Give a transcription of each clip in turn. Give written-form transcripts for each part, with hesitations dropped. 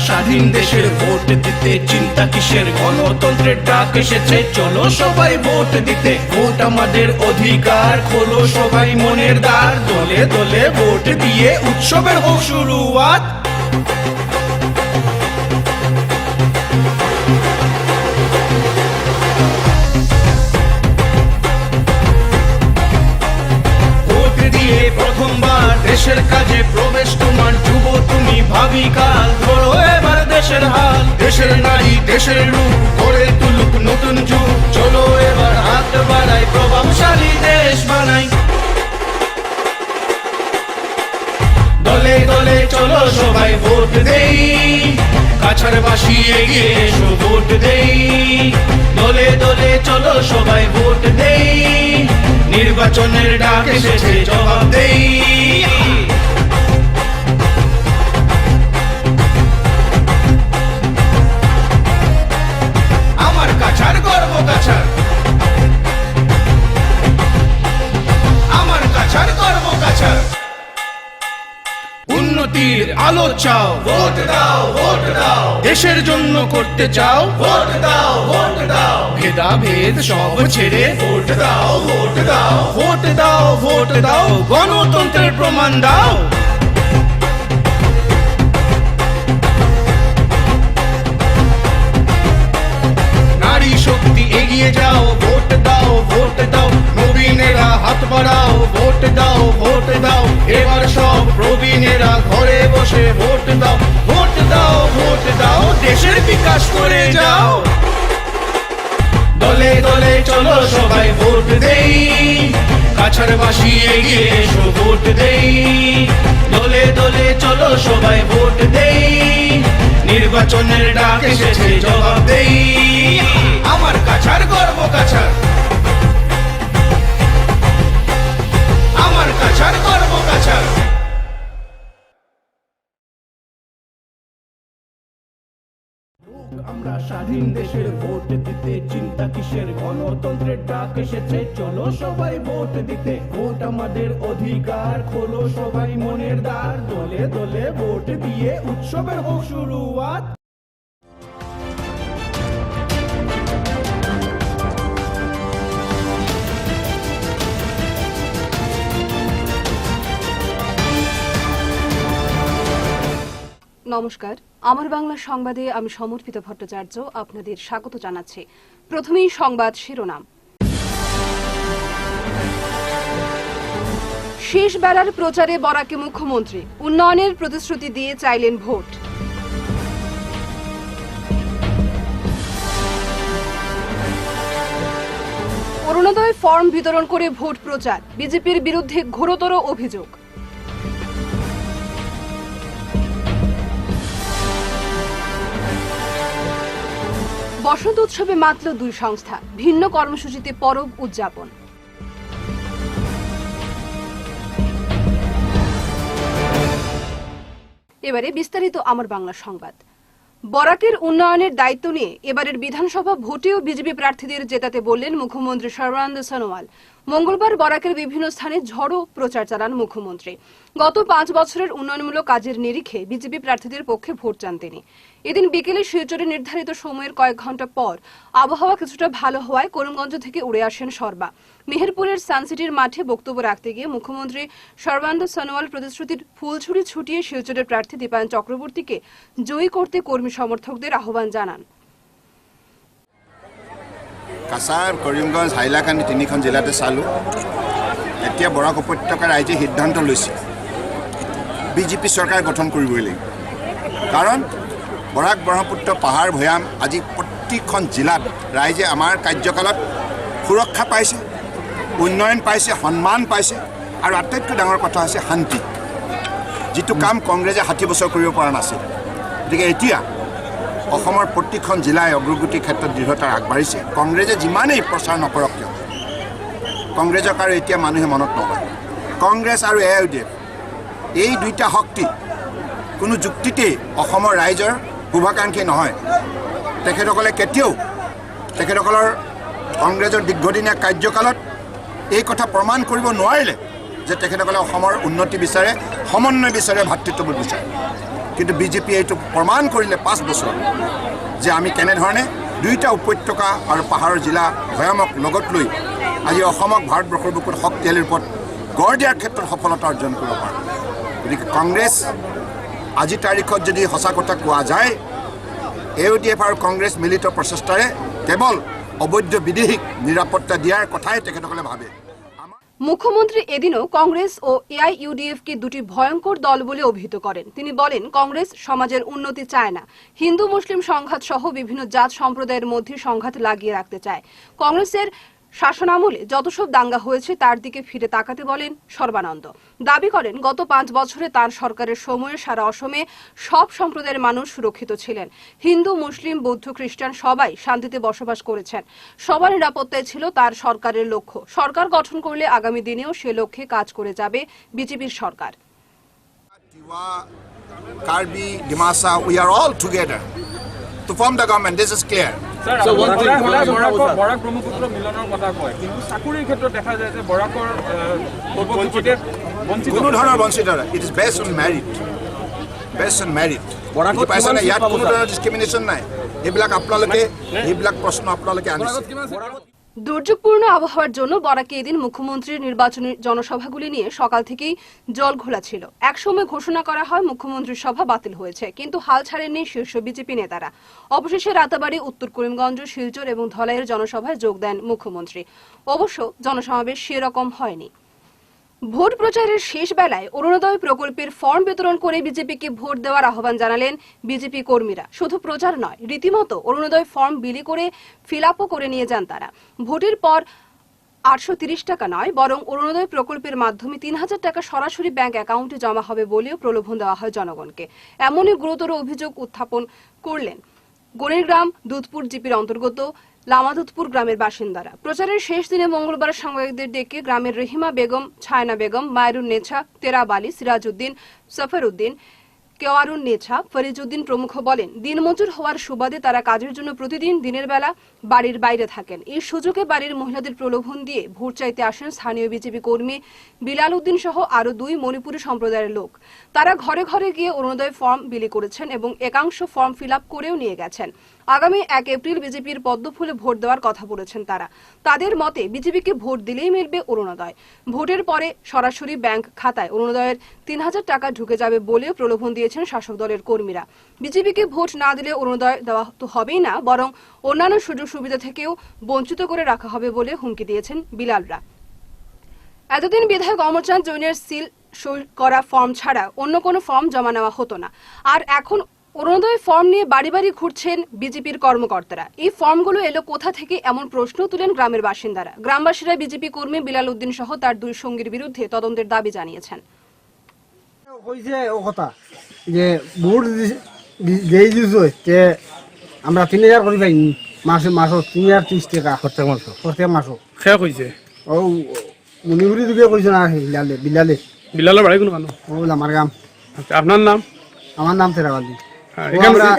স্বাধীন দেশের ভোট দিতে, চিন্তা কিসের, গণতন্ত্রের ডাক এসেছে, চলো সবাই ভোট দিতে। ভোট আমাদের অধিকার, খোলো সবাই মনের দ্বার, দলে দলে ভোট দিয়ে উৎসবের হোক শুরুয়াত। প্রথমবার দেশের কাজে প্রবেশ তোমার, যুব তুমি ভাবি কাল, ধরো এবার দেশের হাল। দেশের নারী দেশের রূপ গড়ে তুলুক নতুন যুগ, চলো এবার হাত বাড়াই, প্রভাবশালী দেশ বানাই। দলে দলে চলো সবাই ভোট দেই, কাছার বাসী এগিয়ে এসো ভোট দেই। দলে দলে চলো সবাই ভোট দেই, নির্বাচনের ডাক এসেছে জবাব দেই। আমার কাছার গর্ব কাছার, আমার কাছার গর্ব কাছার। উন্নতির আলো চাও, ভোট দাও ভোট দাও। দেশের জন্য করতে চাও, ভোট দাও ভোট দাও। ভেদাভেদ সব ছেড়ে ভোট দাও ভোট দাও। ভোট দাও ভোট দাও, গণতন্ত্রের প্রমাণ দাও। নারী শক্তি এগিয়ে যাও, ভোট দাও ভোট দাও। নবীনেরা হাত বাড়াও, ভোট দাও ভোট দাও। এবার সব প্রবীণেরা ঘরে বসে ভোট দাও, ভোট দাও ভোট দাও। দেশের বিকাশ করে যাও। দলে দলে চলো সবাই ভোট দেই, কাছার বাসী এগিয়ে এসো ভোট দেই। দলে দলে চলো সবাই ভোট দেই, নির্বাচনের ডাক এসেছে জবাব দেই। আমার কাছার গর্ব কাছার, আমার কাছার গর্ব কাছার। আমরা স্বাধীন দেশের ভোট দিতে, চিন্তা কিসের, গণতন্ত্রের ডাক এসেছে, চলো সবাই ভোট দিতে। ভোট আমাদের অধিকার, খোলো সবাই মনের দ্বার, দলে দলে ভোট দিয়ে উৎসবের হোক শুরুয়াত। নমস্কার, আমার বাংলা সংবাদে আমি সমর্পিত ভট্টাচার্য আপনাদের স্বাগত জানাচ্ছি। প্রথমেই সংবাদ শিরোনাম। শেষ বেলার প্রচারে বরাকে মুখ্যমন্ত্রী, উন্নয়নের প্রতিশ্রুতি দিয়ে চাইলেন ভোট। অরুণোদয় ফর্ম বিতরণ করে ভোট প্রচার, বিজেপির বিরুদ্ধে ঘোরতর অভিযোগ। বসন্ত উৎসবে মাত্র 2 সংস্থা, ভিন্ন কর্মসূচিতে পরব উদযাপন। এবারে বিস্তারিত আমার বাংলা সংবাদ। বরাকের উন্নয়নের দায়িত্ব নিয়ে এবারের বিধানসভা ভোটেও বিজেপি প্রার্থীদের জেতাতে বললেন মুখ্যমন্ত্রী সর্বানন্দ সোনোয়াল। মঙ্গলবার বরাকের বিভিন্ন স্থানে ঝড়ো প্রচার চালান মুখ্যমন্ত্রী। গত 5 বছরের উন্নয়নমূলক কাজের নিরিখে বিজেপি প্রার্থীদের পক্ষে ভোট চান তিনি। এদিন বিকেলে শিলচরে নির্ধারিত সময়ের কয়েক ঘন্টা পর আবহাওয়া কিছুটা ভালো হওয়ায় করিমগঞ্জ থেকে উড়ে আসেন সর্বা। মেহেরপুরের সানসিটির মাঠে বক্তব্য রাখতে গিয়ে মুখ্যমন্ত্রী সর্বানন্দ সোনোয়াল প্রতিশ্রুতির ফুলছুরি ছুটিয়ে শিলচরের প্রার্থী দীপায়ন চক্রবর্তীকে জয়ী করতে কর্মী সমর্থকদের আহ্বান জানান। কাছাৰ কৰিমগঞ্জ হাইলাকান্দি 3খন জিলাতে চালোঁ। এতিয়া বৰাক উপত্যকা ৰাইজে সিদ্ধান্ত লৈছে বিজেপি চৰকাৰ গঠন কৰিবই লাগিব। কাৰণ বৰাক ব্ৰহ্মপুত্ৰ পাহাৰ ভৈয়াম আজি প্ৰতিখন জিলাত ৰাইজে আমাৰ কাৰ্যকালত সুৰক্ষা পাইছে, উন্নয়ন পাইছে, সন্মান পাইছে, আৰু আটাইতকৈ ডাঙৰ কথা হৈছে শান্তি, যিটো কাম কংগ্ৰেছে 60 বছৰ কৰিব পৰা নাছিল। গতিকে এতিয়া অসমৰ প্ৰতিখন জিলাই অগ্ৰগতিৰ ক্ষেত্ৰত দৃঢ়তাৰে আগবাঢ়িছে। কংগ্ৰেছে যিমানেই প্ৰচাৰ নকৰক কিয়, কংগ্ৰেছক আৰু এতিয়া মানুহে মনত নলয়। কংগ্ৰেছ আৰু AIUDF এই দুইটা শক্তি কোনো যুক্তিতেই অসমৰ ৰাইজৰ শুভাকাংক্ষী নহয়। তেখেতসকলে কেতিয়াও তেখেতসকলৰ কংগ্ৰেছৰ দীৰ্ঘদিনীয়া কাৰ্যকালত এই কথা প্ৰমাণ কৰিব নোৱাৰিলে যে তেখেতসকলে অসমৰ উন্নতি বিচাৰে, সমন্বয় বিচাৰে, ভাতৃত্ববোধ বিচাৰে। কিন্তু বিজেপিয়ে এইটো প্ৰমাণ কৰিলে 5 বছৰ যে আমি কেনেধৰণে দুইটা উপত্যকা আৰু পাহাৰৰ জিলা ভয়ানক লগত লৈ আজি অসমক ভাৰতবৰ্ষৰ বুকুত শক্তিশালী ৰূপত গঢ় দিয়াৰ ক্ষেত্ৰত সফলতা অৰ্জন কৰিব পাৰোঁ। গতিকে কংগ্ৰেছ আজি তাৰিখত যদি সঁচা কথা কোৱা যায়, AUDF আৰু কংগ্ৰেছ মিলিত প্ৰচেষ্টাৰে কেৱল অবৈধ বিদেশীক নিৰাপত্তা দিয়াৰ কথাই তেখেতসকলে ভাবে। মুখ্যমন্ত্রী এদিনও কংগ্রেস ও AIUDF কে দুটি ভয়ঙ্কর দল বলে অভিহিত করেন। তিনি বলেন, কংগ্রেস সমাজের উন্নতি চায় না, হিন্দু মুসলিম সংঘাত সহ বিভিন্ন জাত সম্প্রদায়ের মধ্যে সংঘাত লাগিয়ে রাখতে চায়। কংগ্রেসের শাসনামলে যত সব দাঙ্গা হয়েছে তার দিকে ফিরে তাকাতে বলেন সর্বানন্দ। দাবি করেন, গত 5 বছরে তার সরকারের সময়ে সারা অসমে সব সম্প্রদায়ের মানুষ সুরক্ষিত ছিলেন। হিন্দু মুসলিম বৌদ্ধ খ্রিস্টান সবাই শান্তিতে বসবাস করেছেন। সবার নিরাপত্তায় ছিল তার সরকারের লক্ষ্য। সরকার গঠন করলে আগামী দিনেও সে লক্ষ্যে কাজ করে যাবে বিজেপির সরকার। Tiwa, Karbi, Dimasa, we are all together to form the government. This is clear. Barak Brahmaputra মিলনৰ কথা কয়, কিন্তু চাকৰিৰ ক্ষেত্ৰত দেখা যায় যে বৰাকৰ বঞ্চিত কোনো ধৰণৰ বঞ্চিত নহয়। It is based on merit, based on merit. পাইছেনে? ইয়াত কোনো ধৰণৰ ডিছক্ৰিমিনেশ্যন নাই। এইবিলাক প্রশ্ন আপোনালোকে আনিছে। দুর্যোগপূর্ণ আবহাওয়ার জন্য বরাকে এদিন মুখ্যমন্ত্রীর নির্বাচনী জনসভাগুলি নিয়ে সকাল থেকেই জল ঘোলা ছিল। একসময় ঘোষণা করা হয় মুখ্যমন্ত্রীর সভা বাতিল হয়েছে, কিন্তু হাল ছাড়েননি শীর্ষ বিজেপি নেতারা। অবশেষে রাতাবাড়ি, উত্তর করিমগঞ্জ, শিলচর এবং ধলাইয়ের জনসভায় যোগ দেন মুখ্যমন্ত্রী। অবশ্য জনসমাবেশ সেরকম হয়নি। ভোট প্রচারের শেষ বেলায় অরুণোদয় প্রকল্পের ফর্ম বিতরণ করে বিজেপিকে ভোট দেওয়ার আহ্বান জানালেন বিজেপি কর্মীরা। শুধু প্রচার নয়, রীতিমতো অরুণোদয় ফর্ম বিলি করে ফিল আপও করে নিয়ে যান তারা। ভোটের পর 830 টাকা নয়, বরং অরুণোদয় প্রকল্পের মাধ্যমে 3000 টাকা সরাসরি ব্যাংক অ্যাকাউন্টে জমা হবে বলেও প্রলোভন দেওয়া হয় জনগণকে। এমনই গুরুতর অভিযোগ উত্থাপন করলেন গণিরগ্রাম দুধপুর জিপির অন্তর্গত লামাদুধপুর গ্রামের বাসিন্দারা। প্রচারের শেষ দিনে মঙ্গলবার সাংবাদিকদের ডেকে গ্রামের রহিমা বেগম, ছায়না বেগম, মায়রুন নেছা, তেরাব আলী, সিরাজউদ্দিন, সফর উদ্দিন, কেওয়ারুন নেছা, ফরিজউদ্দিন প্রমুখ বলেন, দিনমজুর হওয়ার সুবাদে তারা কাজের জন্য প্রতিদিন দিনের বেলা বাড়ির বাইরে থাকেন। এই সুযোগে বাড়ির মহিলাদের প্রলোভন দিয়ে ভোট চাইতে আসেন স্থানীয় বিজেপি কর্মী বিলাল উদ্দিন সহ আরো 2 মণিপুরী সম্প্রদায়ের লোক। তারা ঘরে ঘরে গিয়ে অরুণোদয় ফর্ম বিলি করেছেন এবং একাংশ ফর্ম ফিল আপ করেও নিয়ে গেছেন। আগামী 1 এপ্রিল বিজেপির পদ্মফুলে ভোট দেওয়ার কথা বলেছেন তারা। তাদের মতে বিজেপিকে ভোট দিলেই মিলবে অরুণোদয়। ভোটের পরে সরাসরি ব্যাংক খাতায় অরুণোদয়ের 3000 টাকা ঢুকে যাবে বলেও প্রলোভন দিয়েছেন শাসক দলের কর্মীরা। বিজেপিকে ভোট না দিলে অরুণোদয় দেওয়া তো হবেই না, বরং অন্যান্য সুযোগ সুবিধা থেকেও বঞ্চিত করে রাখা হবে বলে হুমকি দিয়েছেন বিলালরা। এতদিন বিধায়ক অমরচাঁদ জৈনের সিল সই করা ফর্ম ছাড়া অন্য কোনো ফর্ম জমা নেওয়া হতো না। আর এখন অরুণোদয় ফর্ম নিয়ে বাড়ি বাড়ি ঘুরছেন বিজেপির কর্মকর্তারা। এই ফর্মগুলো এলো কোথা থেকে, এমন প্রশ্ন তুলেন গ্রামের বাসিন্দারা। গ্রামবাসীরা বিজেপি কর্মী বিলাল উদ্দিন সহ তার 2 সঙ্গীর বিরুদ্ধে তদন্তের দাবি জানিয়েছেন। যে ভোট যেই দিছে আমরা 3000 করে পাইনি, মাসে 3030 টাকা প্রত্যেক মাসও শেষ হৈছে। ও মণিপুরি দুগে কইছে না, বিলালে বিলালৰ বাৰী কোনো মানুহ? ও আমার গাম। আচ্ছা, আপনার নাম? আমার নাম তেরাবালি।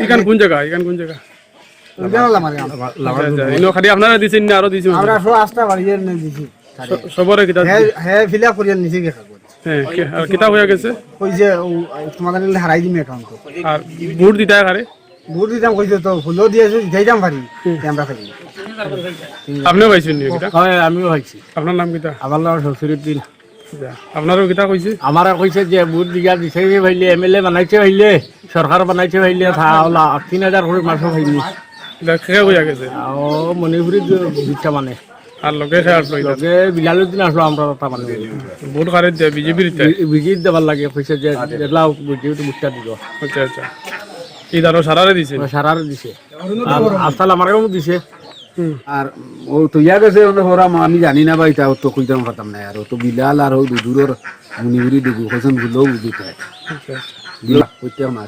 এখান কোন জায়গা? এখান কোন জায়গা? আমার গাম। ইনো খালি আপনারা দিছেন না আরো দিছেন? আমরা 108টা বাড়ি দিছি সবরে কিতা? হ্যাঁ ফিল আপ করিয়া নিছে কে কাগজ। হ্যাঁ, আর কিতা হয়ে গেছে? কইছে তোমাদের হারাই দিমে অ্যাকাউন্ট। আর ভোট দিতে কারে? ভোট দিতাম কইছে তো ফুলও দিয়েছে, যাইতাম পারি আমরা খালি। আপনিও পাইছেন নি কিতা? হয় আমিও পাইছি। আপনার নাম কিতা? আমার নাম শফিরউদ্দিন। আপনারও কিতা কইছে? আমারা কইছে যে ভোট দিয়া দিছে ভাইলে, এমএলএ বানাইছে ভাইলে, সরকার বানাইছে ভাইলে, 3000 করে মাসও ভাইনি। খেয়ে হয়ে গেছে। ও মণিপুরি দিচ্ছা মানে আর লোকে খেয়ে আসলো? লোকে বিলালউদ্দিন আসলো, আমরা তা মানে ভোট কারে দেয়? বিজেপির বিজিত দেবার লাগে কইছে যে জেলা বিজেপি বুঝটা দিব। আচ্ছা আচ্ছা, কি দাঁড়ো সারারে দিছে? সারার দিছে, আস্তাল আমারও দিছে। আর ও তো ইয়া গেছে ওরা, আমি জানি না ভাই, তা তো কইতাম পারতাম না। আর ও তো বিলাল আর ও দুদূরের মণিপুরি দুগু কইছেন ভুলেও বুঝিতে দিলা কইতাম না।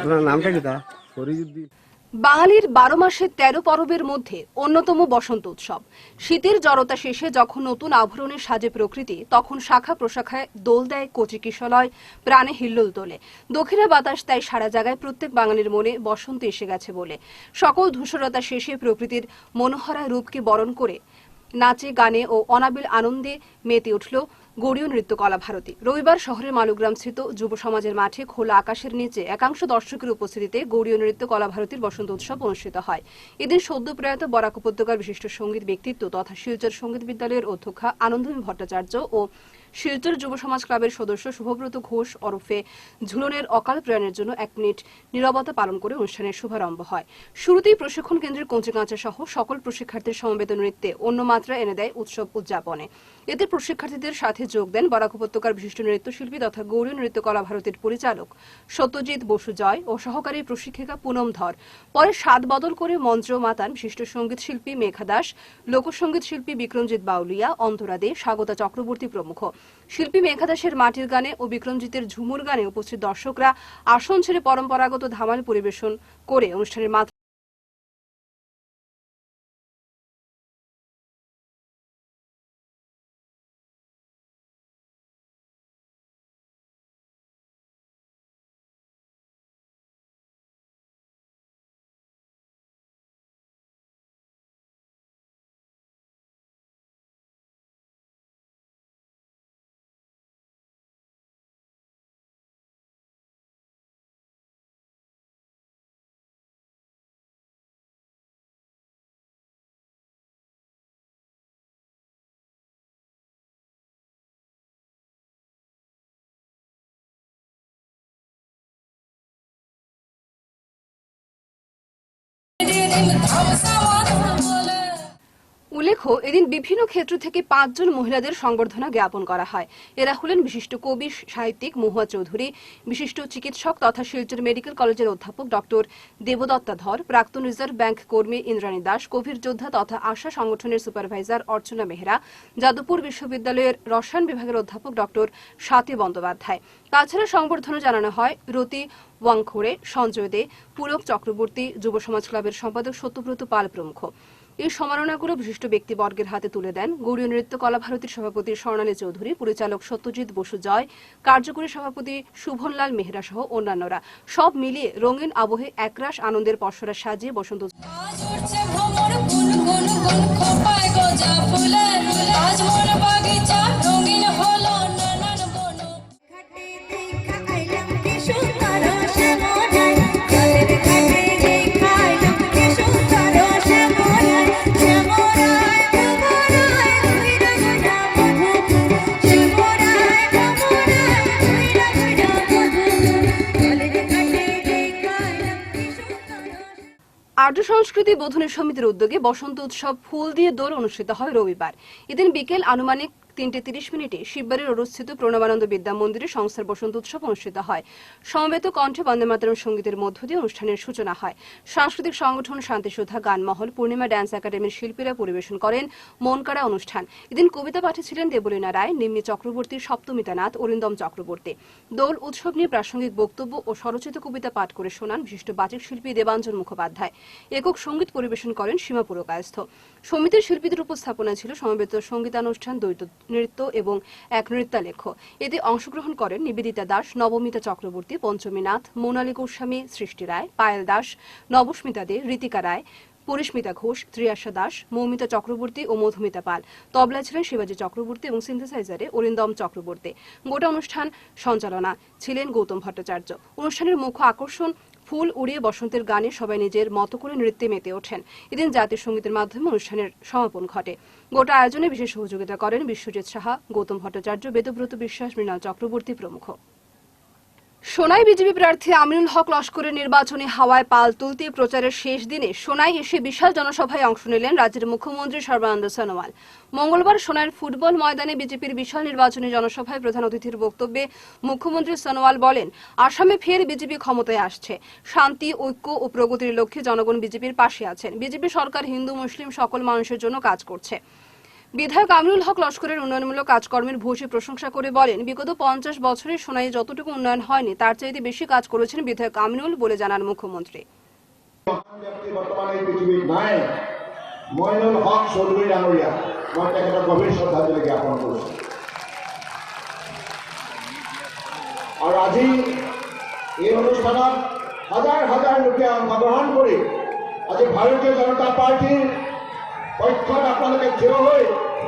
আপনার নামটা কি? তা ফরিজউদ্দিন। বাঙালির 12 মাসে 13 পরবের মধ্যে অন্যতম বসন্ত উৎসব। শীতের জড়তা শেষে যখন নতুন আভরণের সাজে প্রকৃতি, তখন শাখা প্রশাখায় দোল দেয় কচি কিশলয়, প্রাণে হিল্লোল তোলে। দক্ষিণা বাতাস তাই সারা জায়গায় প্রত্যেক বাঙালির মনে বসন্ত এসে গেছে বলে। সকল ধূসরতা শেষে প্রকৃতির মনোহরা রূপকে বরণ করে নাচে গানে ও অনাবিল আনন্দে মেতে উঠল গৌড়ীয় নৃত্য কলা ভারতী। রবিবার শহরের মালুগ্রাম স্থিত যুব সমাজের মাঠে খোলা আকাশের নিচে একাংশ দর্শকের উপস্থিতিতে গৌড়ীয় নৃত্য কলা ভারতীর বসন্ত উৎসব অনুষ্ঠিত হয়। এদিন সদ্য প্রয়াত বরাক উপত্যকার বিশিষ্ট সঙ্গীত ব্যক্তিত্ব তথা শিলচর সঙ্গীত বিদ্যালয়ের অধ্যক্ষা আনন্দময়ী ভট্টাচার্য ও শিলচর যুব সমাজ ক্লাবের সদস্য শুভব্রত ঘোষ ওরফে ঝুলনের অকাল প্রয়াণের জন্য 1 মিনিট নীরবতা পালন করে অনুষ্ঠানের শুভারম্ভ হয়। শুরুতেই প্রশিক্ষণ কেন্দ্রের কঞ্চিকাঁচা সহ সকল প্রশিক্ষার্থীর সমবেত নৃত্যে অন্য মাত্রা এনে দেয় উৎসব উদযাপনে। এতে প্রশিক্ষার্থীদের সাথে যোগ দেন বরাক উপত্যকার বিশিষ্ট নৃত্যশিল্পী তথা গৌড়ীয় নৃত্য কলা ভারতীর পরিচালক সত্যজিৎ বসু জয় ও সহকারী প্রশিক্ষিকা পুনম ধর। পরে স্বাদ বদল করে মন্ত্র মাতান বিশিষ্ট সঙ্গীত শিল্পী মেঘা দাস, লোকসঙ্গীত শিল্পী বিক্রমজিৎ বাউলিয়া, অন্তরা দে, স্বাগতা চক্রবর্তী প্রমুখ। শিল্পী মেঘা দাসের মাটির গানে ও বিক্রমজিতের ঝুমুর গানে উপস্থিত দর্শকরা আসন ছেড়ে পরম্পরাগত ধামাল পরিবেশন করে অনুষ্ঠানের মাত্রা উল্লেখ্য, এদিন বিভিন্ন ক্ষেত্র থেকে 5 জন মহিলাদের সংবর্ধনা জ্ঞাপন করা হয়। এরা হলেন বিশিষ্ট কবি সাহিত্যিক মহুয়া চৌধুরী, বিশিষ্ট চিকিৎসক তথা শিলচর মেডিকেল কলেজের অধ্যাপক ডক্টর দেবদত্তা ধর, প্রাক্তন রিজার্ভ ব্যাংক কর্মী ইন্দ্রাণী দাস, কোভিড যোদ্ধা তথা আশা সংগঠনের সুপারভাইজার অর্চনা মেহরা, যাদবপুর বিশ্ববিদ্যালয়ের রসায়ন বিভাগের অধ্যাপক ডক্টর স্বাতী বন্দ্যোপাধ্যায়। তাছাড়া সংবর্ধনা জানানো হয় রতি ওয়াংখোড়ে, সঞ্জয় দে, পুলক চক্রবর্তী, যুব সমাজ ক্লাবের সম্পাদক সত্যব্রত পাল প্রমুখ। এই সম্মাননাগুলো বিশিষ্ট ব্যক্তিবর্গের হাতে তুলে দেন গৌড়ীয় নৃত্য কলা ভারতীর সভাপতি স্বর্ণালী চৌধুরী, পরিচালক সত্যজিৎ বসু জয়, কার্যকরী সভাপতি শুভনলাল মেহরা সহ অন্যান্যরা। সব মিলিয়ে রঙিন আবহে একরাশ আনন্দের পসরা সাজিয়ে বসন্ত আর্য সংস্কৃতি বোধনী সমিতির উদ্যোগে বসন্ত উৎসব ফুল দিয়ে দোল অনুষ্ঠিত হয় রবিবার। এদিন বিকেল আনুমানিক 3:30 মিনিটে শিববাড়ির অবস্থিত প্রণবানন্দ বিদ্যা মন্দিরে সংস্থার বসন্ত উৎসব অনুষ্ঠিত হয়। সমবেত কণ্ঠে বন্দে মাতরম সঙ্গীতের মধ্য দিয়ে অনুষ্ঠানের সূচনা হয়। সাংস্কৃতিক সংগঠন শান্তিসুধা গানমহল, পূর্ণিমা ড্যান্স একাডেমির শিল্পীরা পরিবেশন করেন মন কাড়া অনুষ্ঠান। এদিন কবিতা পাঠে ছিলেন দেবলীনা রায়, নিম্নি চক্রবর্তী, সপ্তমিতা নাথ, অরিন্দম চক্রবর্তী। দোল উৎসব নিয়ে প্রাসঙ্গিক বক্তব্য ও স্বরচিত কবিতা পাঠ করে শোনান বিশিষ্ট বাচিক শিল্পী দেবাঞ্জন মুখোপাধ্যায়। একক সঙ্গীত পরিবেশন করেন সীমা পুরকায়স্থ। সমিতির শিল্পীদের উপস্থাপনা ছিল সমবেত সঙ্গীতানুষ্ঠান, দ্বৈত নৃত্য এবং এক নৃত্যালেখ্য। এতে অংশগ্রহণ করেন নিবেদিতা দাস, নবমিতা চক্রবর্তী, পঞ্চমী নাথ, মৌনালী গোস্বামী, সৃষ্টি রায়, পায়েল দাস, নবস্মিতা দে, ঋতিকা রায়, পরিস্মিতা ঘোষ, ত্রিয়াশা দাস, মৌমিতা চক্রবর্তী ও মধুমিতা পাল। তবলায় ছিলেন শিবাজী চক্রবর্তী এবং সিনথেসাইজারে অরিন্দম চক্রবর্তী। গোটা অনুষ্ঠান সঞ্চালনা ছিলেন গৌতম ভট্টাচার্য। অনুষ্ঠানের মুখ্য আকর্ষণ ফুল উড়িয়ে বসন্তের গানে সবাই নিজের মতো করে নৃত্যে মেতে ওঠেন। এদিন জাতীয় সঙ্গীতের মাধ্যমে অনুষ্ঠানের সমাপন ঘটে। গোটা আয়োজনে বিশেষ সহযোগিতা করেন বিশ্বজিৎ সাহা, গৌতম ভট্টাচার্য, বেদব্রত বিশ্বাস, মৃণাল চক্রবর্তী প্রমুখ। সোনাই বিজেপি প্রার্থী আমিনুল হক লস্করের নির্বাচনী হাওয়ায় পাল তুলতে প্রচারের শেষ দিনে সোনাই এসে বিশাল জনসভায় অংশ নিলেন রাজ্যের মুখ্যমন্ত্রী সর্বানন্দ সোনোয়াল। মঙ্গলবার সোনাইয়ের ফুটবল ময়দানে বিজেপির বিশাল নির্বাচনী জনসভায় প্রধান অতিথির বক্তব্যে মুখ্যমন্ত্রী সোনোয়াল বলেন, আসামে ফের বিজেপি ক্ষমতায় আসছে। শান্তি, ঐক্য ও প্রগতির লক্ষ্যে জনগণ বিজেপির পাশে আছেন। বিজেপি সরকার হিন্দু মুসলিম সকল মানুষের জন্য কাজ করছে। বিধায়ক আমিনুল হক লস্করের উন্নয়নমূলক কাজকর্মের ভূয়সী প্রশংসা করে বলেন, বিগত 50 বছরে সোনাইয়ে যতটুকু উন্নয়ন হয়নি তার চাইতে বেশি কাজ করেছেন বিধায়ক আমিনুল বলে জানান মুখ্যমন্ত্রী। বর্তমানে পৃথিবীত নাই মইনুল হক চৌধুৰী ডাঙৰীয়া, মই তেখেতক গভীৰ শ্ৰদ্ধাঞ্জলি জ্ঞাপন কৰিছোঁ। আৰু আজি এই অনুষ্ঠানত হাজাৰ হাজাৰ লোকে অংশগ্ৰহণ কৰি আজি ভাৰতীয় জনতা পাৰ্টীৰ পক্ষত আপোনালোকে থিয় হৈ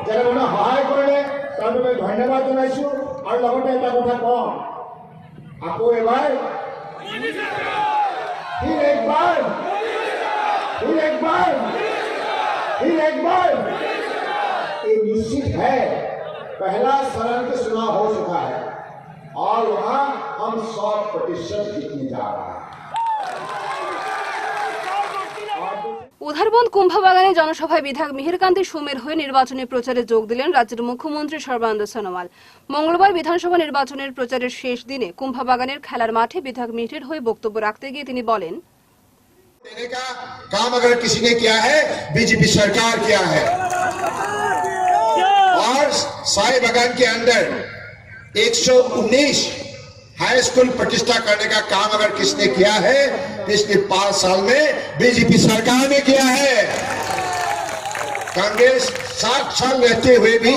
যেনেধৰণে সহায় কৰিলে তাৰ বাবে ধন্যবাদ জনাইছোঁ আৰু লগতে এটা কথা কওঁ আকৌ এবাৰ फिर एक बार ये निश्चित है पहला सदन के चुनाव हो चुका है और वहां हम 100% जीतने जा रहे हैं। উধারবন্দ কুম্ভবাগানে জনসভায় বিধায়ক মিহিরকান্তি সুমের হয়ে নির্বাচনী প্রচারে যোগ দিলেন রাজ্যের মুখ্যমন্ত্রী সর্বানন্দ সোনোয়াল। মঙ্গলবার বিধানসভা নির্বাচনের প্রচারের শেষ দিনে কুম্ভবাগানের খেলার মাঠে বিধায়ক মিহির হয়ে বক্তব্য রাখতে গিয়ে তিনি বলেন, देने का काम अगर किसी ने किया है बीजेपी सरकार किया है और साई बागान के अंदर 119 हाई स्कूल प्रतिष्ठा करने का काम अगर किसने किया है पिछले 5 साल में बीजेपी सरकार ने किया है। कांग्रेस 7 साल रहते हुए भी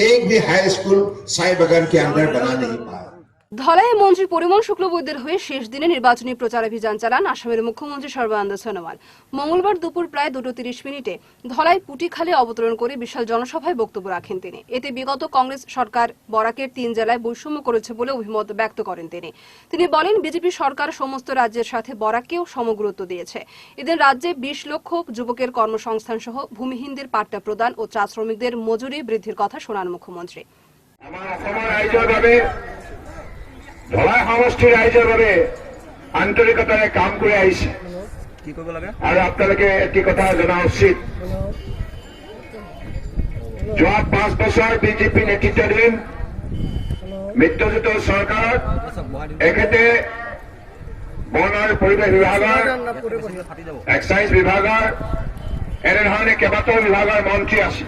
एक भी हाई स्कूल साई बागान के अंदर बना नहीं पाया। ধলাইয়ে মন্ত্রী পরিমল শুক্লবৈদ্যের হয়ে শেষ দিনে নির্বাচনী প্রচারাভিযান চালান আসামের মুখ্যমন্ত্রী সর্বানন্দ সোনোয়াল। মঙ্গলবার দুপুর প্রায় 2:30 ধলাই পুটিখালে অবতরণ করে বিশাল জনসভায় বক্তব্য রাখেন তিনি। এতে বিগত কংগ্রেস সরকার বরাকের 3 জেলায় বৈষম্য করেছে বলে অভিমত ব্যক্ত করেন তিনি বলেন, বিজেপি সরকার সমস্ত রাজ্যের সাথে বরাককেও সমগুরুত্ব দিয়েছে। এদিন রাজ্যে 20 লক্ষ যুবকের কর্মসংস্থান সহ ভূমিহীনদের পাট্টা প্রদান ও চা শ্রমিকদের মজুরি বৃদ্ধির কথা শোনান মুখ্যমন্ত্রী। ধলাই সমষ্টিৰ ৰাইজৰ বাবে আন্তৰিকতাৰে কাম কৰি আহিছে আৰু আপোনালোকে এটি কথা জনা উচিত, যোৱা 5 বছৰ বিজেপি নেতৃত্বাধীন মিত্ৰজোঁটৰ চৰকাৰত এখেতে বন আৰু পৰিৱেশ বিভাগৰ, এক্সাইজ বিভাগৰ এনেধৰণে কেইবাটাও বিভাগৰ মন্ত্ৰী আছে।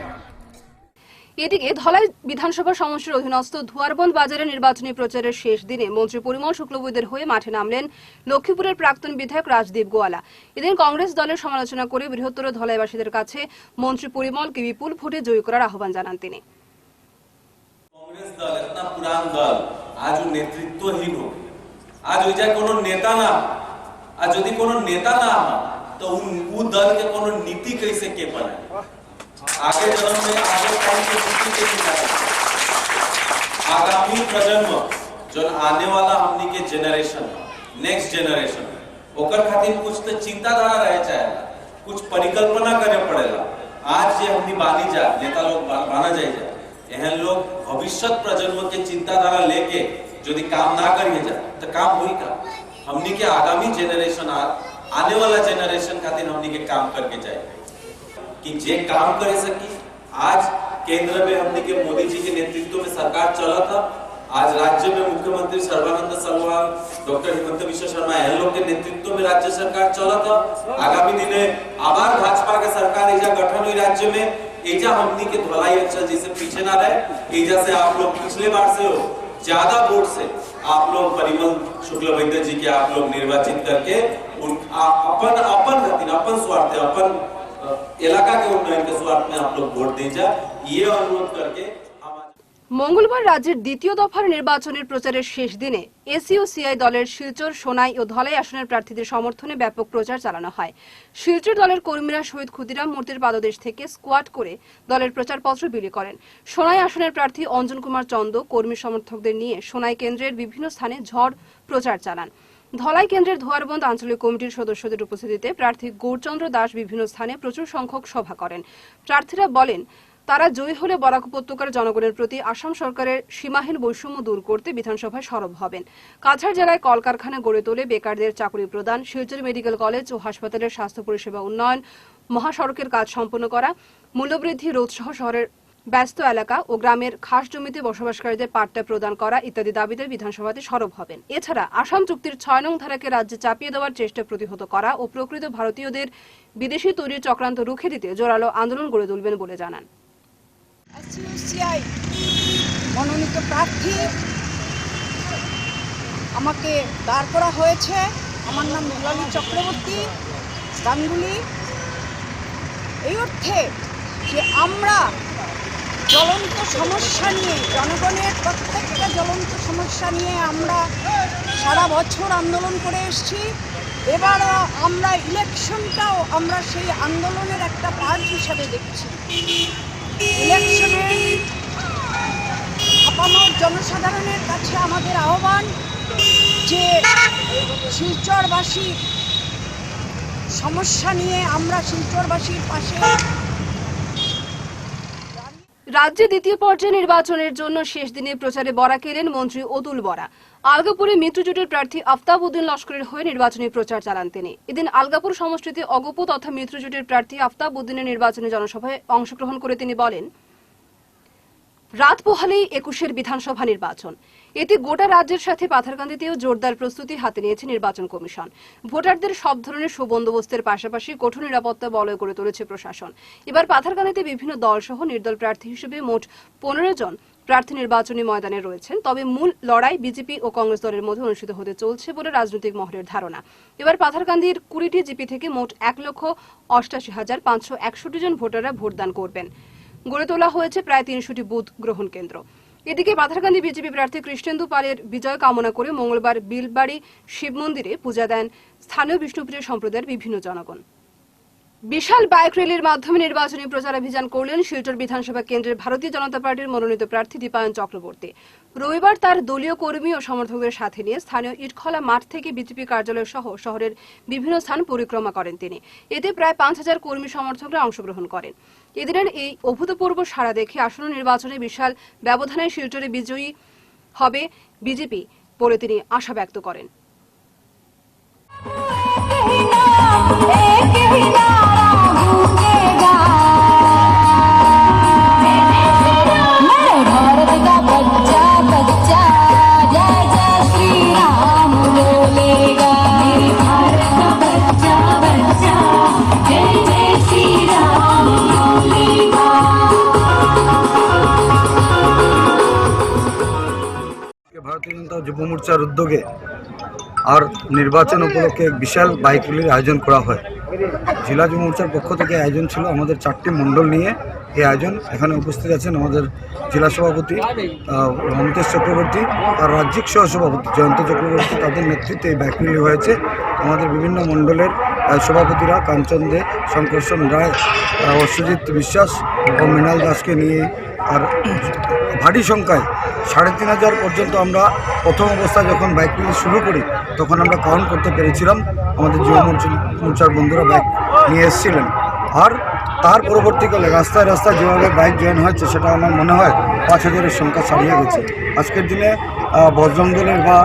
এদিকে ধলাই বিধানসভা সমষ্টির অধীনস্থ ধুয়ারবন্দ বাজারে নির্বাচনী প্রচারের শেষ দিনে মন্ত্রী পরিমল শুক্লবৈদ্যের হয়ে মাঠে নামলেন লক্ষ্মীপুরের প্রাক্তন বিধায়ক রাজদীপ গোয়ালা। এদিন কংগ্রেস দলের সমালোচনা করে বৃহত্তর ধলাইবাসীদের কাছে মন্ত্রী পরিমলকে বিপুল ভোটে জয়ী করার আহ্বান জানান তিনি। कांग्रेस दल इतना पुरान दल आज नेतृत्वहीन हो गया। आज वैजा कोनो नेता ना, आज यदि कोनो नेता ना तो उ दल के कोनो नीति कैसे के बने, आगे जन्म में आगे कौन सी नीति के निकाले, आगामी प्रजन्म जो आने वाला हमनी के जेनरेशन, नेक्स्ट जेनरेशन ओकर खातिर कुछ तो चिंताधारा रहे चाहे, कुछ परिकल्पना करे पड़ेगा। आज जे हमनी बानी जा नेता लोग बाना जाए एहन लोग भविष्य प्रजन्म के चिंताधारा लेके यदि काम ना करिए जा तो काम हुई का। हमनी के आगामी जेनरेशन आने वाला जेनरेशन खातिर हमनी के काम करके जाए कि जे काम करे सकी। आज केंद्र में हमनी के मोदी जी के नेतृत्व में सरकार चला था, आज राज्य में मुख्यमंत्री सर्बानंद सोनोवाल, डॉक्टर हिमंत विश्व शर्मा एहन लोग के नेतृत्व में राज्य सरकार चला था। आगामी दिने आबार भाजपा के सरकार एजा गठन हुई राज्य में, एजा हमनी के धलाई अंचल जैसे पीछे ना रहे, एजा से आप लोग पिछले बार से हो ज्यादा वोट से आप लोग परिमल शुक्लबैद्य जी के आप लोग निर्वाचित करके अपन स्वार्थ अपन इलाका के उन्नयन के स्वार्थ में आप लोग वोट दीजिए, ये अनुरोध करके। মঙ্গলবার রাজ্যের দ্বিতীয় দফার নির্বাচনের প্রচারের শেষ দিনে এসইউসিআই দলের শিলচর, সোনাই ও ধলাই আসনের প্রার্থীদের সমর্থনে ব্যাপক প্রচার চালানো হয়। শিলচর দলের কর্মীরা শহীদ ক্ষুদিরাম মূর্তির পাদদেশ থেকে স্কোয়াড করে দলের প্রচারপত্র বিলি করেন। সোনাই আসনের প্রার্থী অঞ্জন কুমার চন্দ কর্মী সমর্থকদের নিয়ে সোনাই কেন্দ্রের বিভিন্ন স্থানে ঝড় প্রচার চালান। ধলাই কেন্দ্রের ধোয়ারবন্দ আঞ্চলিক কমিটির সদস্যদের উপস্থিতিতে প্রার্থী গৌরচন্দ্র দাস বিভিন্ন স্থানে প্রচুর সংখ্যক সভা করেন। প্রার্থীরা বলেন, তারা জয়ী হলে বরাক উপত্যকার জনগণের প্রতি আসাম সরকারের সীমাহীন বৈষম্য দূর করতে বিধানসভায় সরব হবেন। কাছাড় জেলায় কলকারখানা গড়ে তোলে বেকারদের চাকরি প্রদান, শিলচর মেডিকেল কলেজ ও হাসপাতালের স্বাস্থ্য পরিষেবা উন্নয়ন, মহাসড়কের কাজ সম্পন্ন করা, মূল্যবৃদ্ধি রোধ সহ শহরের ব্যস্ত এলাকা ও গ্রামের খাস জমিতে বসবাসকারীদের পাট্টা প্রদান করা ইত্যাদি দাবিতে বিধানসভাতে সরব হবেন। এছাড়া আসাম চুক্তির 6 নং ধারাকে রাজ্যে চাপিয়ে দেওয়ার চেষ্টা প্রতিহত করা ও প্রকৃত ভারতীয়দের বিদেশি তৈরির চক্রান্ত রুখে দিতে জোরালো আন্দোলন গড়ে তুলবেন বলে জানান। এসইউসিআই মনোনীত প্রার্থী আমাকে দাঁড় করা হয়েছে। আমার নাম দুলালী চক্রবর্তী গাঙ্গুলি। এই অর্থে যে আমরা জ্বলন্ত সমস্যা নিয়ে, জনগণের প্রত্যেকটা জ্বলন্ত সমস্যা নিয়ে আমরা সারা বছর আন্দোলন করে এসেছি। এবারও আমরা ইলেকশনটাও আমরা সেই আন্দোলনের একটা পার্ট হিসাবে দেখছি। ইলেকশনে জনসাধারণের কাছে আমাদের আহ্বান যে শিলচরবাসীর সমস্যা নিয়ে আমরা শিলচরবাসীর পাশে। রাজ্যে দ্বিতীয় পর্যায়ে নির্বাচনের জন্য শেষ দিনে প্রচারে বরাক এলেন মন্ত্রী অতুল বরা। আলগাপুরে মিত্রজোটের প্রার্থী আফতাব উদ্দিন লস্করের হয়ে নির্বাচনী প্রচার চালান তিনি। এদিন আলগাপুর সমষ্টিতে অগপ তথা মিত্রজোটের প্রার্থী আফতাব উদ্দিনের নির্বাচনী জনসভায় অংশগ্রহণ করে তিনি বলেন, রাত পোহালেই ২১-এর বিধানসভা নির্বাচন। এতে গোটা রাজ্যের সাথে পাথারকান্দিতেও জোরদার প্রস্তুতি হাতে নিয়েছে নির্বাচন কমিশন। ভোটারদের সব ধরনের সুবন্দোবস্তের পাশাপাশি কঠোর নিরাপত্তা বলয় করে তুলেছে প্রশাসন। এবার পাথারকান্দিতে বিভিন্ন দলসহ নির্দল প্রার্থী হিসেবে মোট ১৫ জন প্রার্থী নির্বাচনী ময়দানে রয়েছেন। তবে মূল লড়াই বিজেপি ও কংগ্রেস দলের মধ্যে অনুষ্ঠিত হতে চলছে বলে রাজনৈতিক মহলের ধারণা। এবার পাথারকান্দির ২০টি জিপি থেকে মোট ১,৮৮,৫৬১ জন ভোটাররা ভোটদান করবেন। গড়ে তোলা হয়েছে প্রায় ৩০০টি বুথ গ্রহণ কেন্দ্র। এদিকে পাথারকান্দি বিজেপি প্রার্থী কৃষ্ণেন্দু পালের বিজয় কামনা করে মঙ্গলবার বিলবাড়ি শিব মন্দিরে পূজা দেন স্থানীয় বিষ্ণুপ্রিয় সম্প্রদায়ের বিভিন্ন জনগণ। বিশাল বাইক র্যালির মাধ্যমে নির্বাচনী প্রচারাভিযান করলেন শিলচর বিধানসভা কেন্দ্রের ভারতীয় জনতা পার্টির মনোনীত প্রার্থী দীপায়ন চক্রবর্তী। রবিবার তার দলীয় কর্মী ও সমর্থকদের সাথে নিয়ে স্থানীয় ইটখলা মাঠ থেকে বিজেপি কার্যালয় সহ শহরের বিভিন্ন স্থান পরিক্রমা করেন তিনি। এতে প্রায় ৫,০০০ কর্মী সমর্থকরা অংশগ্রহণ করেন। এদিনের এই অভূতপূর্ব সাড়া দেখে আসন্ন নির্বাচনে বিশাল ব্যবধানে শিলচরে বিজয়ী হবে বিজেপি বলে তিনি আশা ব্যক্ত করেন। ভারতীয় জনতা যুব মোর্চার উদ্যোগে আর নির্বাচন উপলক্ষে এক বিশাল বাইক র্যালির আয়োজন করা হয়। জেলা যুব মোর্চার পক্ষ থেকে আয়োজন ছিল আমাদের 4টি মণ্ডল নিয়ে এই আয়োজন। এখানে উপস্থিত আছেন আমাদের জেলা সভাপতি মমতেশ চক্রবর্তী আর রাজ্যিক সহসভাপতি জয়ন্ত চক্রবর্তী। তাদের নেতৃত্বে এই বাইক র্যালি হয়েছে। আমাদের বিভিন্ন মণ্ডলের সভাপতিরা কাঞ্চন দে, শঙ্কর্ষণ রায়, অশ্বজিৎ বিশ্বাস ও মৃণাল দাসকে নিয়ে আর ভারী সংখ্যায় ৩৫০০ পর্যন্ত আমরা প্রথম অবস্থায় যখন বাইক র্যালি শুরু করি তখন আমরা কাউন্ট করতে পেরেছিলাম। আমাদের যুব মোর্চার বন্ধুরা বাইক নিয়ে এসেছিলেন। আর তার পরবর্তীকালে রাস্তায় রাস্তায় যেভাবে বাইক জয়েন হয়েছে সেটা আমার মনে হয় ৫,০০০-এর সংখ্যা ছাড়িয়ে গেছে। আজকের দিনে বজরং দলের বা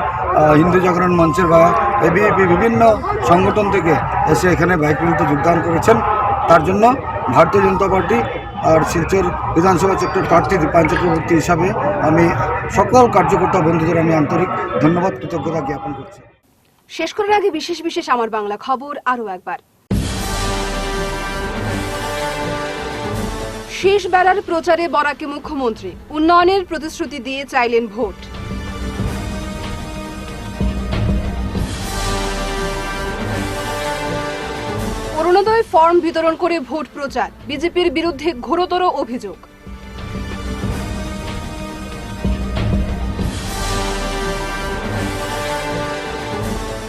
হিন্দু জাগরণ মঞ্চের বা এবিএপি বিভিন্ন সংগঠন থেকে এসে এখানে বাইক র্যালিতে যোগদান করেছেন। তার জন্য ভারতীয় জনতা পার্টি আর শিলচর বিধানসভা চক্রের প্রার্থী দীপায়ন চক্রবর্তী হিসাবে আমি সকল কার্যকর্তা বন্ধুদের আমি আন্তরিক ধন্যবাদ কৃতজ্ঞতা জ্ঞাপন করছি। শেষ করার আগে বিশেষ আমার বাংলা খবর আরও একবার। শেষ বেলার প্রচারে বরাকে মুখ্যমন্ত্রী উন্নয়নের প্রতিশ্রুতি দিয়ে চাইলেন ভোট। অরুণোদয় ফর্ম বিতরণ করে ভোট প্রচার, বিজেপির বিরুদ্ধে ঘোরতর অভিযোগ।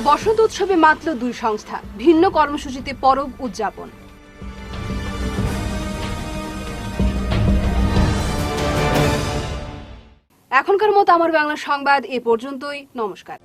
বসন্ত উৎসবে মাতল 2 সংস্থা, ভিন্ন কর্মসূচিতে পরব উদযাপন। এখনকার মতো আমার বাংলা সংবাদ এ পর্যন্তই। নমস্কার।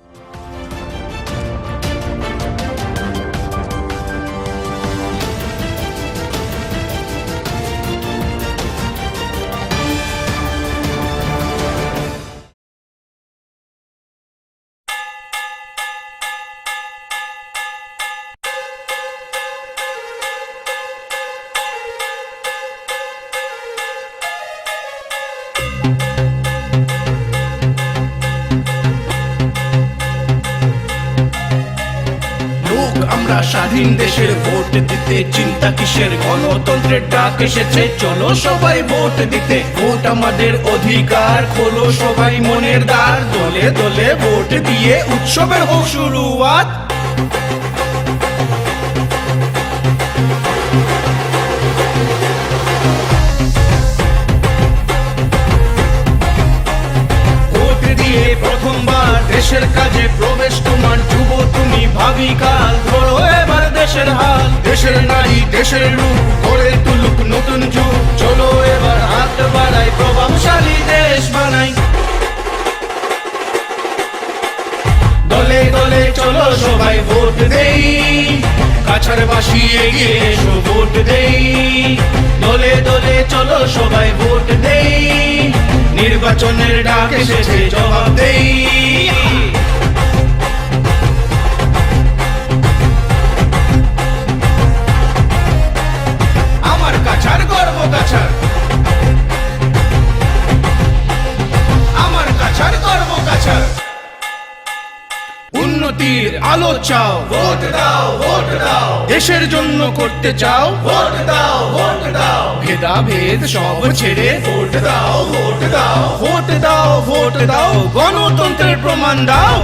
আমরা স্বাধীন দেশের ভোট দিতে চিন্তা কিসের, গণতন্ত্রের ডাক এসেছে, চলো সবাই ভোট দিতে। ভোট আমাদের অধিকার, খোলো সবাই মনের দ্বার, দলে দলে ভোট দিয়ে উৎসবের হোক শুরুয়াত। ভোট দিয়ে প্রথমবার দেশের কাজে প্রবেশ তোমার, যুব তুমি ভাবি কাল, ধরো এবার দেশের হাল। দেশের নারী দেশের রূপ গড়ে তুলুক নতুন যুগ, চলো এবার হাত বাড়াই প্রভাবশালী দেশ বানাই। ভোট দেই কাছাড় বাসী এগিয়ে এসো ভোট দেই দলে দলে চলো সবাই ভোট দেই নির্বাচনের ডাক এসেছে জবাব দেই আমার কাছাড় গর্ব কাছাড় আমার কাছাড় গর্ব কাছাড় উন্নতির আলো চাও ভোট দাও ভোট দাও দেশের জন্য করতে চাও ভোট দাও ভোট দাও ভেদাভেদ সব ছেড়ে ভোট দাও ভোট দাও ভোট দাও ভোট দাও গণতন্ত্রের প্রমাণ দাও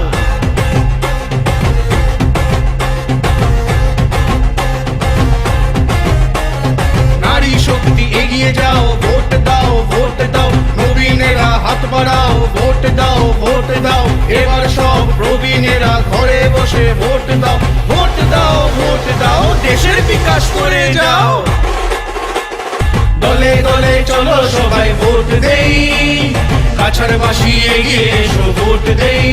নারী শক্তি এগিয়ে যাও ভোট দাও ভোট দাও নবীনেরা হাত বাড়াও ভোট দাও ভোট দাও এবার সব প্রবীণেরা ঘরে বসে ভোট দাও ভোট দাও ভোট দাও দেশের বিকাশ করে যাও দলে দলে চলো সবাই ভোট দেই কাছাড় বাসী এগিয়ে এসো ভোট দেই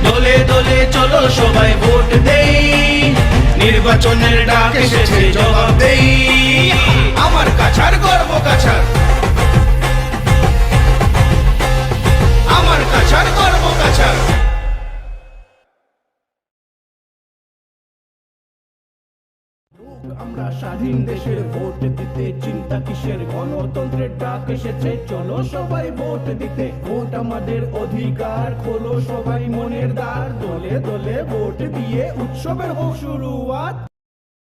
দলে দলে চলো সবাই ভোট দেই নির্বাচনের ডাক এসেছে জবাব দেই আমার কাছাড় গর্ব কাছাড় আমার কাছাড় গর্ব কাছাড় আমরা স্বাধীন দেশের ভোট দিতে চিন্তা কিসের গণতন্ত্রের ডাক এসেছে চলো সবাই ভোট দিতে ভোট আমাদের অধিকার খোলো সবাই মনের দ্বার দলে দলে ভোট দিয়ে উৎসবের হোক শুরুয়াত